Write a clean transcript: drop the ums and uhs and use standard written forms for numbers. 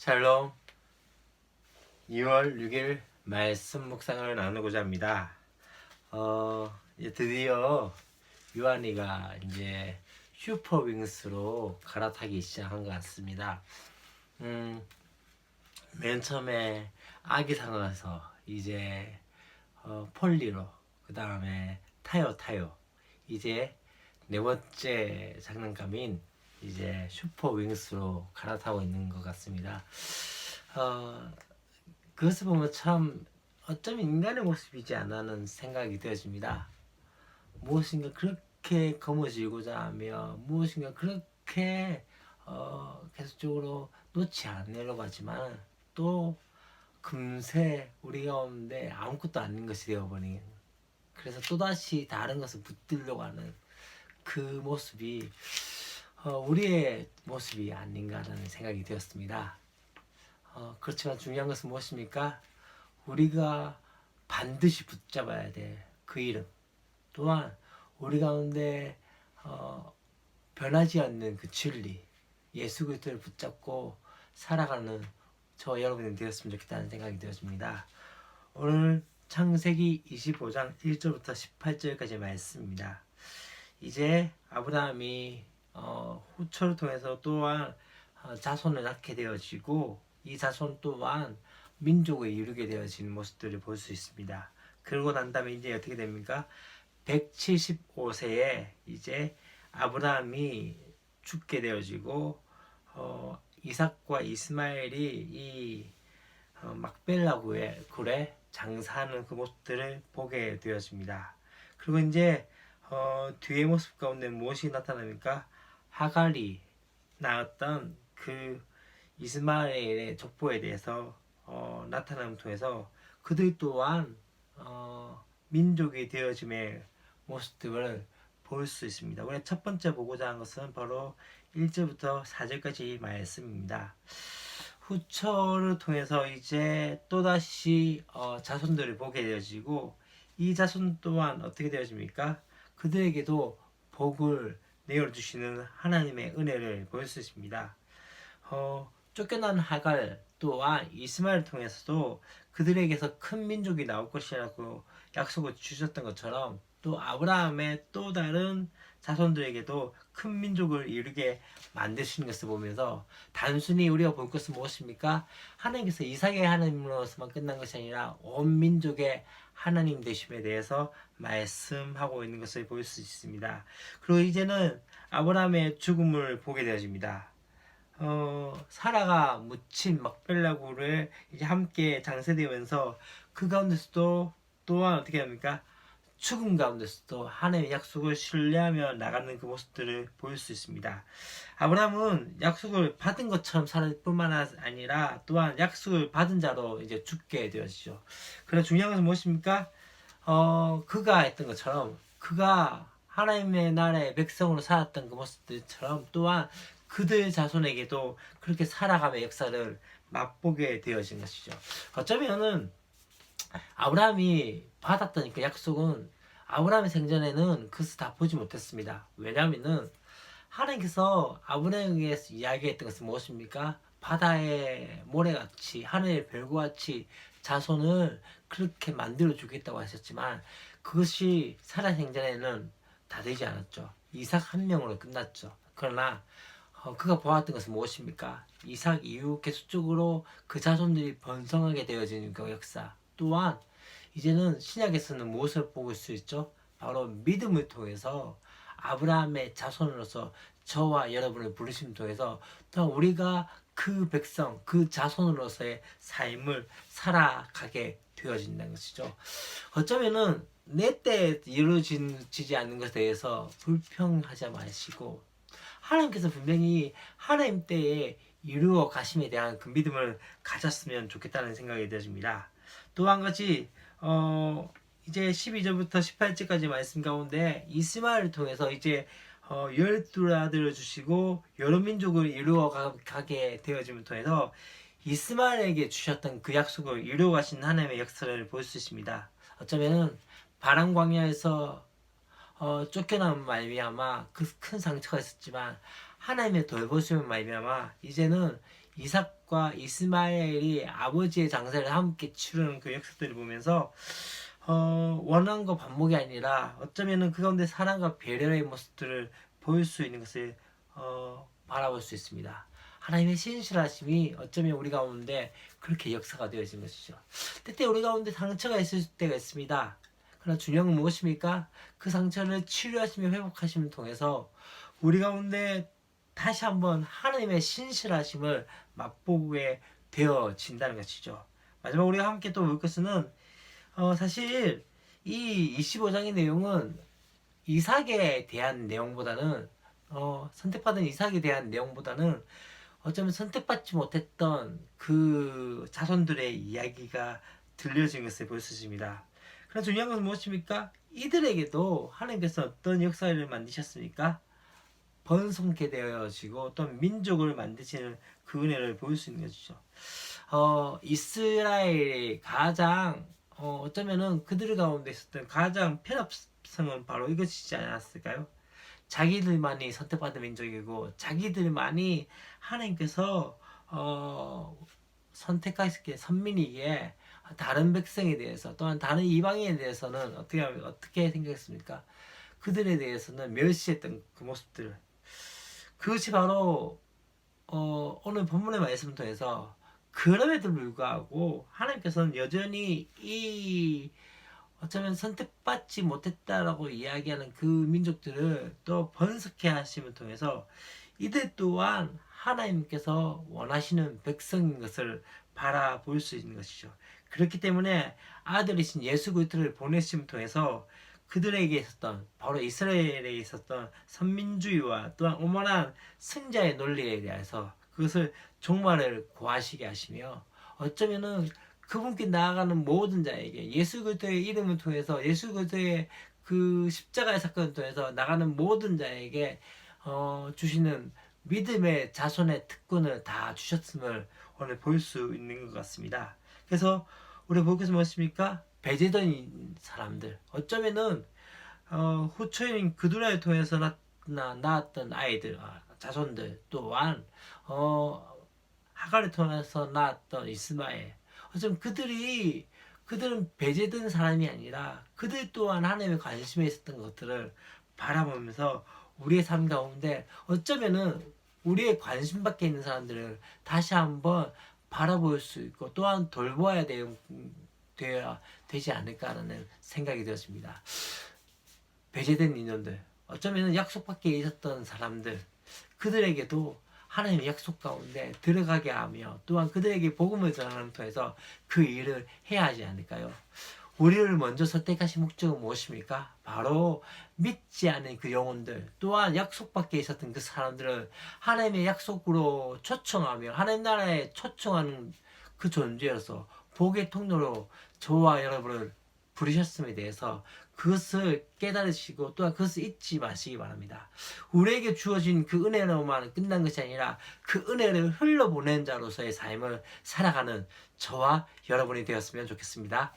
샬롬. 2월 6일 말씀 묵상을 나누고자 합니다. 이제 드디어 유한이가 이제 슈퍼윙스로 갈아타기 시작한 것 같습니다. 맨 처음에 아기상어에서 이제 폴리로, 그 다음에 타요 이제 네 번째 장난감인 이제 슈퍼윙스로 갈아타고 있는 것 같습니다. 그것을 보면 참 어쩌면 인간의 모습이지 않나는 생각이 되어집니다. 무엇인가 그렇게 거머쥐고자 하며 무엇인가 그렇게 계속적으로 놓지 않으려고 하지만 또 금세 우리 가운데 아무것도 아닌 것이 되어버린, 그래서 또다시 다른 것을 붙들려고 하는 그 모습이 우리의 모습이 아닌가라는 생각이 되었습니다. 그렇지만 중요한 것은 무엇입니까? 우리가 반드시 붙잡아야 될 그 이름, 또한 우리 가운데 변하지 않는 그 진리, 예수 그리스도를 붙잡고 살아가는 저와 여러분이 되었으면 좋겠다는 생각이 되어집니다. 오늘 창세기 25장 1절부터 18절까지 말씀입니다. 이제 아브라함이 후처를 통해서 또한 자손을 낳게 되어지고 이 자손 또한 민족을 이루게 되어지는 모습들을 볼 수 있습니다. 그러고 난 다음에 이제 어떻게 됩니까? 175세에 이제 아브라함이 죽게 되어지고 이삭과 이스마엘이 이 막벨라 굴에 장사하는 그 모습들을 보게 되어집니다. 그리고 이제 뒤의 모습 가운데 무엇이 나타납니까? 하갈이 낳았던 그 이스마엘의 족보에 대해서 나타남을 통해서 그들 또한 민족이 되어짐의 모습들을 볼 수 있습니다. 우리 첫 번째 보고자 하는 것은 바로 1절부터 4절까지 말씀입니다. 후처를 통해서 이제 또다시 자손들을 보게 되어지고 이 자손 또한 어떻게 되어집니까? 그들에게도 복을 내어주시는 하나님의 은혜를 볼 수 있습니다. 쫓겨난 하갈 또한 이스마엘을 통해서도 그들에게서 큰 민족이 나올 것이라고 약속을 주셨던 것처럼 또 아브라함의 또 다른 자손들에게도 큰 민족을 이루게 만드시는 것을 보면서 단순히 우리가 볼 것은 무엇입니까? 하나님께서 이삭의 하나님으로서만 끝난 것이 아니라 온 민족의 하나님 되심에 대해서 말씀하고 있는 것을 볼 수 있습니다. 그리고 이제는 아브라함의 죽음을 보게 되어집니다. 사라가 묻힌 막벨라굴을 이제 함께 장세되면서 그 가운데서도 또한 어떻게 합니까? 죽음 가운데서도 하나님의 약속을 신뢰하며 나가는 그 모습들을 보일 수 있습니다. 아브라함은 약속을 받은 것처럼 살을 뿐만 아니라 또한 약속을 받은 자로 이제 죽게 되어지죠. 그래서 중요한 것은 무엇입니까? 그가 했던 것처럼 그가 하나님의 나라의 백성으로 살았던 그 모습들처럼 또한 그들 자손에게도 그렇게 살아감의 역사를 맛보게 되어진 것이죠. 어쩌면은 아브라함이 받았던 그 약속은 아브라함의 생전에는 그것을 다 보지 못했습니다. 왜냐하면은 하나님께서 아브라함에게 이야기했던 것은 무엇입니까? 바다의 모래같이 하늘의 별과같이 자손을 그렇게 만들어 주겠다고 하셨지만 그것이 사라 생전에는 다 되지 않았죠. 이삭 한 명으로 끝났죠. 그러나 그가 보았던 것은 무엇입니까? 이삭 이후 계속적으로 그 자손들이 번성하게 되어지는 그 역사, 또한 이제는 신약에서는 무엇을 보고 수 있죠? 바로 믿음을 통해서 아브라함의 자손으로서 저와 여러분을 부르심을 통해서 또 우리가 그 백성, 그 자손으로서의 삶을 살아가게 되어진다는 것이죠. 어쩌면은 내 때 이루어지지 않는 것에 대해서 불평하지 마시고 하나님께서 분명히 하나님 때에 이루어 가심에 대한 그 믿음을 가졌으면 좋겠다는 생각이 들어집니다. 또 한 가지 이제 12절부터 18절까지 말씀 가운데 이스마엘을 통해서 이제 12아들을 주시고 여러 민족을 이루어 가게 되어짐을 통해서 이스마엘에게 주셨던 그 약속을 이루어 가신 하나님의 역사를 볼 수 있습니다. 어쩌면은 바람 광야에서 쫓겨난 말미암아 그 큰 상처가 있었지만 하나님의 돌보심을 말미암아 이제는 이삭과 이스마엘이 아버지의 장사를 함께 치르는 그 역사들을 보면서 원한과 반목이 아니라 어쩌면은 그 가운데 사랑과 배려의 모습들을 보일 수 있는 것을 바라볼 수 있습니다. 하나님의 신실하심이 어쩌면 우리 가운데 그렇게 역사가 되어진 것이죠. 때때 우리 가운데 상처가 있을 때가 있습니다. 그러나 중요한 건 무엇입니까? 그 상처를 치료하시며 회복하심을 통해서 우리 가운데 다시 한번 하나님의 신실하심을 맛보게 되어진다는 것이죠. 마지막 우리가 함께 또 볼 것은 사실 이 25장의 내용은 이삭에 대한 내용보다는 선택받은 이삭에 대한 내용보다는 어쩌면 선택받지 못했던 그 자손들의 이야기가 들려진 것을 볼 수 있습니다. 그러나 중요한 것은 무엇입니까? 이들에게도 하나님께서 어떤 역사를 만드셨습니까? 번성케 되어지고 또 민족을 만드시는 그 은혜를 보일 수 있는 것이죠. 이스라엘의 가장 어쩌면은 그들 가운데 있었던 가장 편협성은 바로 이것이지 않았을까요? 자기들만이 선택받은 민족이고 자기들만이 하나님께서 선택하셨기에 선민이기에 다른 백성에 대해서 또한 다른 이방인에 대해서는 어떻게 생각했습니까? 그들에 대해서는 멸시했던 그 모습들, 그것이 바로 오늘 본문의 말씀을 통해서 그럼에도 불구하고 하나님께서는 여전히 이 어쩌면 선택받지 못했다라고 이야기하는 그 민족들을 또 번성케 하심을 통해서 이들 또한 하나님께서 원하시는 백성인 것을 바라볼 수 있는 것이죠. 그렇기 때문에 아들이신 예수 그리스도를 보내심을 통해서 그들에게 있었던 바로 이스라엘에 있었던 선민주의와 또한 오만한 승자의 논리에 대해서 그것을 종말을 고하시게 하시며 어쩌면은 그분께 나아가는 모든 자에게 예수 그리스도의 이름을 통해서 예수 그리스도의 그 십자가의 사건을 통해서 나가는 모든 자에게 주시는 믿음의 자손의 특권을 다 주셨음을 오늘 볼 수 있는 것 같습니다. 그래서 우리 볼 것은 무엇입니까? 배제된 사람들, 어쩌면은 후처인 그두라를 통해서 낳았던 아이들, 자손들 또한 하갈을 통해서 낳았던 이스마엘, 어쩌면 그들은 배제된 사람이 아니라 그들 또한 하나님의 관심에 있었던 것들을 바라보면서 우리의 삶 가운데 어쩌면은 우리의 관심 밖에 있는 사람들을 다시 한번 바라볼 수 있고 또한 돌보아야 되어야 되지 않을까라는 생각이 되었습니다. 배제된 인연들, 어쩌면 약속 밖에 있었던 사람들, 그들에게도 하나님의 약속 가운데 들어가게 하며 또한 그들에게 복음을 전하는 통해서 그 일을 해야 하지 않을까요? 우리를 먼저 선택하신 목적은 무엇입니까? 바로 믿지 않은 그 영혼들, 또한 약속 밖에 있었던 그 사람들을 하나님의 약속으로 초청하며 하나님 나라에 초청하는 그 존재로서 복의 통로로 저와 여러분을 부르셨음에 대해서 그것을 깨달으시고 또한 그것을 잊지 마시기 바랍니다. 우리에게 주어진 그 은혜로만 끝난 것이 아니라 그 은혜를 흘러보낸 자로서의 삶을 살아가는 저와 여러분이 되었으면 좋겠습니다.